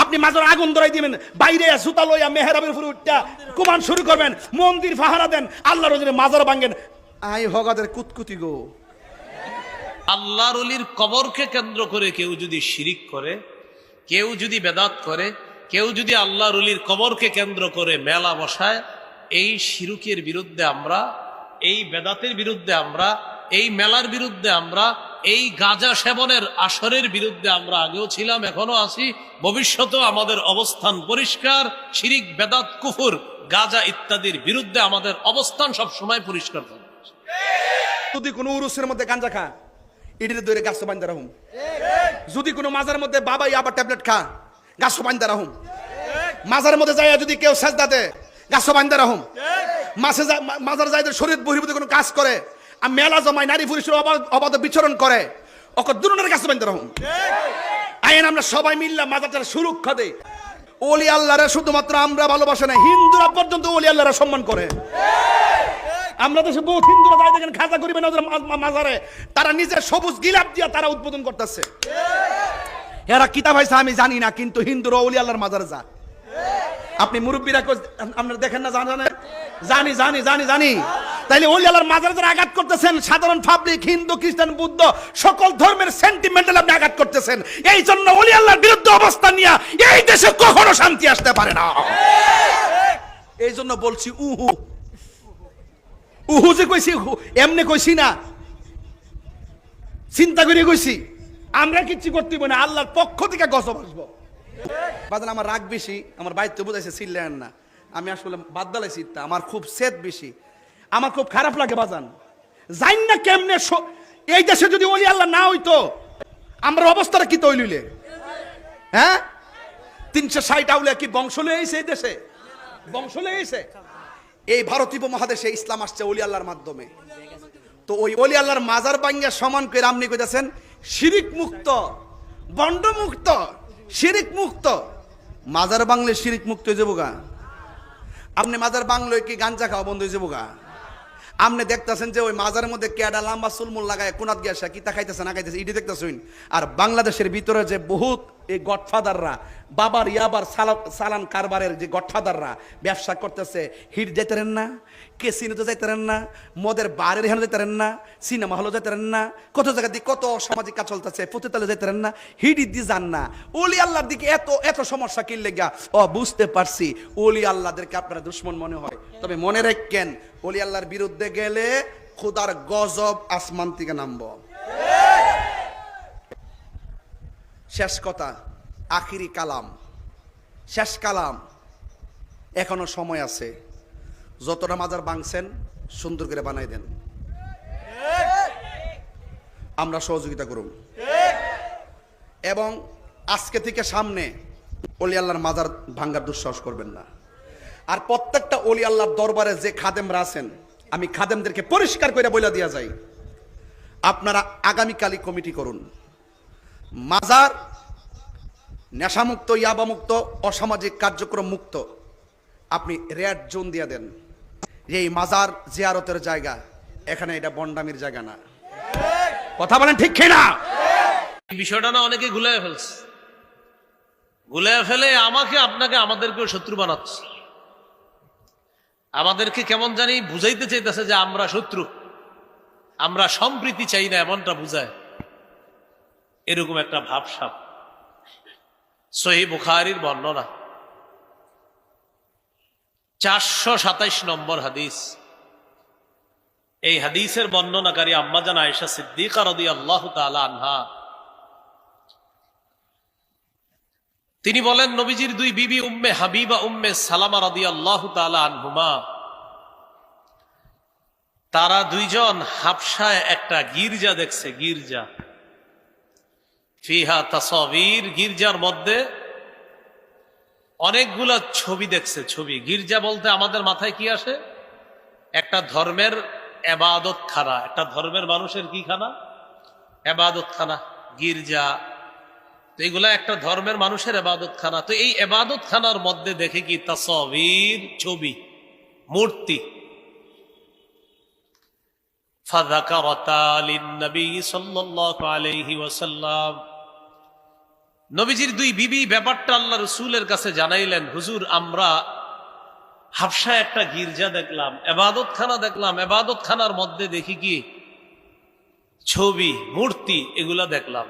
আপনি মাজার আগুন ধরাই দিবেন, বাইরে সুতা লইয়া মেহরাবের উপরে উঠটা কুমান শুরু করবেন, মন্দির পাহারা দেন, আল্লাহর ওজনে মাজার ভাঙেন। আই হগাদের কুতকুতি গো। আল্লাহর ওলির কবরকে কেন্দ্র করে কেউ যদি শিরিক করে, কেউ যদি বেদাত করে, কেউ যদি আল্লাহর ওলির কবরকে কেন্দ্র করে মেলা বসায়, এই শিরকের বিরুদ্ধে আমরা, এই বেদাতের বিরুদ্ধে আমরা, এই মেলার বিরুদ্ধে আমরা, এই গাঁজা সেবনের আসরের বিরুদ্ধে আমরা আগেও ছিলাম, এখনো আছি, ভবিষ্যতেও আমাদের অবস্থান পরিষ্কার। শিরিক, বেদাত, কুফর, গাঁজা ইত্যাদির বিরুদ্ধে আমাদের অবস্থান সবসময় পরিষ্কার থাকবে। যদি কোনো উরুসের মধ্যে গাঞ্জা খা, ইডিরে দৌড়ে গাছ বান্ধা রাখুন। যদি কোনো মাজার মধ্যে বাবা আবার ট্যাবলেট খা, গাছ বান্ধা রাখুন। মাজার মধ্যে যায় যদি কেউ সেজদা দেয়, গাছ বান্ধা রাখুন। মাজার যায় শরীর বহির্ভূত কোনো কাজ করে, আর মেলা জমায় নারী পুরুষের অবাধ বিচরণ করে, ওকে দুজনের গাছ বান্ধা রাখুন। আইন আমরা সবাই মিললাম মাজারটার সুরক্ষা দেই। ওলি আল্লাহরে শুধুমাত্র আমরা ভালোবাসে না, হিন্দুরা পর্যন্ত ওলি আল্লাহরে সম্মান করে। আমরা দেশে বহুত হিন্দুরা যাই দেখেন খাজা করিবেন ওদের মাজারে, তারা নিজের সবুজ গিলাপ দিয়া তারা উদ্বোধন করতেছে। এরা কিতাব হয়েছে আমি জানি না, কিন্তু হিন্দুরা ওলি আল্লাহর মাজারে যা। আপনি মুরব্বীরা আপনারা দেখেন না? জানি জানি জানি জানি। তাইলে ওলি আল্লাহর মাজারে যারা আঘাত করতেছেন, সাধারণ পাবলিক, হিন্দু, খ্রিস্টান, বুদ্ধ, সকল ধর্মের সেন্টিমেন্টাল আপনি আঘাত করতেছেন। এই জন্য ওলি আল্লাহর বিরুদ্ধে অবস্থান নিয়ে এই দেশে কখনো শান্তি আসতে পারে না। এই জন্য বলছি উহু উহু যে কইছি, এমনি কইছি না, চিন্তা করে কইছি। আমরা কিচ্ছু করতে না, আল্লাহর পক্ষ থেকে গজব আসবো। বাজান আমার রাগ বেশি, আমার বাইর তো বুঝাইছে চিল্লেন না, আমি আসলে বাদ দালাইছি, আমার খুব সেদ বেশি, আমার খুব খারাপ লাগে বাজান। জান না কেমনে এই দেশে যদি ওলি আল্লাহ না হইতো আমার অবস্থাটা কি তৈলিলে? হ্যাঁ, 360 আউলিয়া কি বংশ লয়ে আইছে এই দেশে? বংশ লয়ে আইছে? এই ভারতীয় উপমহাদেশে ইসলাম আসছে ওলি আল্লাহর মাধ্যমে। তো ওই ওলি আল্লাহর মাজার ভাঙ্গা সমান করে আপনি কইতাছেন শিরিক মুক্ত, বন্ড মুক্ত, শিরিক মুক্ত। মাজার বাংলে শিরিক মুক্ত হয়ে যাবো গা? আপনি মাজার বাংলো কি গাঞ্জা খাওয়া বন্ধ হয়ে যাবো গা? আপনি দেখতেছেন যে ওই মাজারের মধ্যে কেডা লম্বা চুলমুল লাগায় কোনাত গিয়া কিতা খাইতেছে না খাইতেছে, ইডি দেখতেছেন। আর বাংলাদেশের ভিতরে যে বহুত এই গডফাদাররা, বাবার ইয়াবার সালান কারবারের যে গডফাদাররা ব্যবসা করতেছে, হিট যাইতেরেন না, কেসিনোতে যাইতেরেন না, মদের বারের হেন যাইতেরেন না, সিনেমা হলে যাইতেরেন না, কত জায়গা দিয়ে কত সামাজিক কাজ চলতেছে, পতিতালে যাইতেরেন না, হিডি দিয়ে যান না। ওলি আল্লাহর দিকে এত এত সমস্যা কিনলে গা? ও বুঝতে পারছি, ওলি আল্লাহদেরকে আপনারা দুশ্মন মনে হয়। তবে মনে রাখেন, ওলি আল্লাহর বিরুদ্ধে গেলে খোদার গজব আসমান থেকে নামব। শেষ কথা, আখিরি কালাম, শেষ কালাম, এখনো সময় আছে। যতটা মাজার ভাঙছেন সুন্দর করে বানাই দেন, আমরা সহযোগিতা করুন। এবং আজকে থেকে সামনে ওলি আল্লাহর মাজার ভাঙ্গার দুঃসাহস করবেন না। আর প্রত্যেকটা ওলি আল্লাহর দরবারে যে খাদেমরা আছেন, আমি খাদেমদেরকে পরিষ্কার করে বলে দিয়া যাই, আপনারা আগামীকালই কমিটি করুন। মাজার নেশামুক্ত, ইয়াবামুক্ত, অসামাজিক কার্যক্রম মুক্ত আপনি রেড জোন দিয়ে দেন যে এই মাজার জিয়ারতের জায়গা, এখানে এটা বন্ডামির জায়গা না। কথা বলেন ঠিক কিনা? এই বিষয়টা না অনেকে গুলায় ফেলছে, গুলায় ফেলে আমাকে, আপনাকে, আমাদেরকেও শত্রু বানাচ্ছে। আমাদেরকে কেমন জানি বুঝাইতে চাইতেছে যে আমরা শত্রু, আমরা সম্প্রীতি চাই না, এমনটা বুঝায়। এরকম একটা ভাবসাব। সহিহ বুখারীর বর্ণনা 427 নম্বর হাদিস। এই হাদিসের বর্ণনাকারী আম্মাজান আয়েশা সিদ্দিকা রাদিয়াল্লাহু তাআলা আনহা, তিনি বলেন, নবীজির দুই বিবি উম্মে হাবিবা, উম্মে সালামা রাদিয়াল্লাহু তাআলা আনহুমা, তারা দুইজন হাবশায় একটা গির্জা দেখছে। গির্জা, ফিহা তাসাবির, গির্জার মধ্যে অনেকগুলা ছবি দেখছে। ছবি, গির্জা বলতে আমাদের মাথায় কি আসে? একটা ধর্মের ইবাদত খানা, একটা ধর্মের মানুষের কি খানা? ইবাদত খানা, গির্জা। তো এগুলা একটা ধর্মের মানুষের ইবাদত খানা। তো এই ইবাদত খানার মধ্যে দেখে কি? তাসাবির, ছবি, মূর্তি। ফাযাকারাতা লিন-নবী সাল্লাল্লাহু আলাইহি ওয়াসাল্লাম, নবীজির দুই বিবি ব্যাপারটা আল্লাহ রসুলের কাছে জানাইলেন, হুজুর আমরা হাফসায় একটা গির্জা দেখলাম, এবাদতখানা দেখলাম, এবাদতখানার মধ্যে দেখি কি ছবি মূর্তি এগুলা দেখলাম।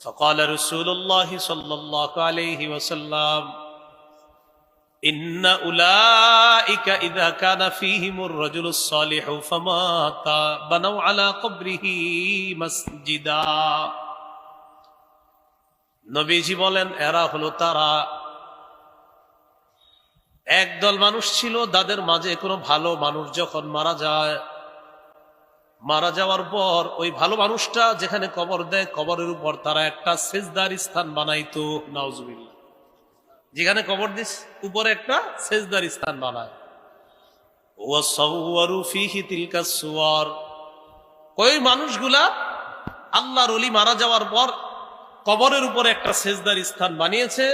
فقال رسول الله صلى الله عليه وسلم إن أولئك إذا كان فيهم الرجل الصالح فمات بنوا على قبره مسجدا। নবীজি বলেন এরা হলো তারা, একদল মানুষ ছিল তাদের মাঝে কোনো ভালো মানুষ যখন মারা যায়, মারা যাওয়ার পর ওই ভালো মানুষটা যেখানে কবর দেয় কবরের উপর তারা একটা সেজদার স্থান বানাইতো, নাউজুবিল্লাহ, যেখানে কবর দিস উপরে একটা সেজদার স্থান বানায়। ওয়াসাওয়ারু ফিহি তিলকা সুওয়ার, ওই মানুষগুলা আল্লাহর ওলি মারা যাওয়ার পর কবরের উপরে একটা সেজদার স্থান বানিয়েছে,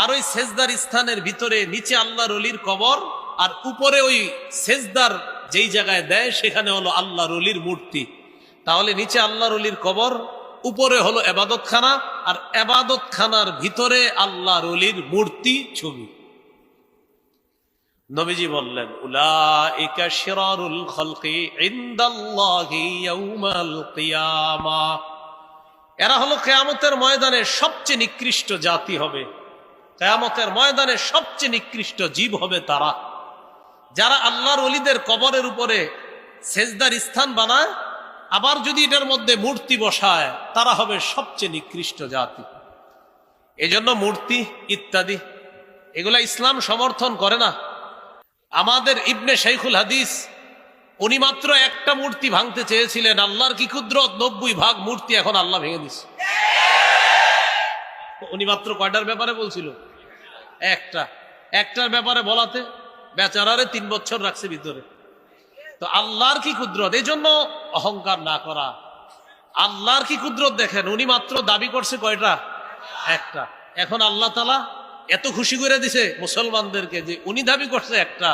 আর ওই সেজদার স্থানের ভিতরে নিচে আল্লাহর ওলির কবর, আর উপরে ওই সেজদার যেই জায়গায় দেয় সেখানে হলো আল্লাহর ওলির মূর্তি। তাহলে নিচে আল্লাহর ওলির কবর, উপরে হলো এবাদতখানা, আর এবাদতখানার ভিতরে আল্লাহর ওলির মূর্তি ছবি। নবীজি বললেন উলাইকা শিরারুল খালকি ইনদাল্লাহি ইয়াউমাল কিয়ামাহ, এরা হলো কিয়ামতের ময়দানে সবচেয়ে নিকৃষ্ট জাতি হবে, কিয়ামতের ময়দানে সবচেয়ে নিকৃষ্ট জীব হবে তারা যারা আল্লাহর ওলিদের কবরের উপরে সেজদার স্থান বানায়, আবার যদি এটার মধ্যে মূর্তি বসায় তারা হবে সবচেয়ে নিকৃষ্ট জাতি। এজন্য মূর্তি ইত্যাদি এগুলা ইসলাম সমর্থন করে না। আমাদের ইবনে শাইখুল হাদিস উনি মাত্র একটা মূর্তি ভাঙতে চেয়েছিলেন, আল্লাহর কি কুদরত, 90 ভাগ মূর্তি এখন আল্লাহ ভেঙে দিচ্ছে। উনি মাত্র কয়টার ব্যাপারে বলছিল? একটার ব্যাপারে বলাতে বেচারারে 3 বছর রাখছে ভিতরে। তো আল্লাহর কি কুদরত, এই জন্য অহংকার না করা। আল্লাহর কি কুদরত দেখেন, উনি মাত্র দাবি করছে কয়টা? একটা। এখন আল্লাহ তাআলা এত খুশি করে দিছে মুসলমানদেরকে যে উনি দাবি করছে একটা,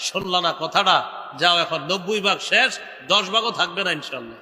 শুনলা না কথাটা, যাও এখন 90 ভাগ শেষ, 10 ভাগও থাকবে না ইনশাল্লাহ।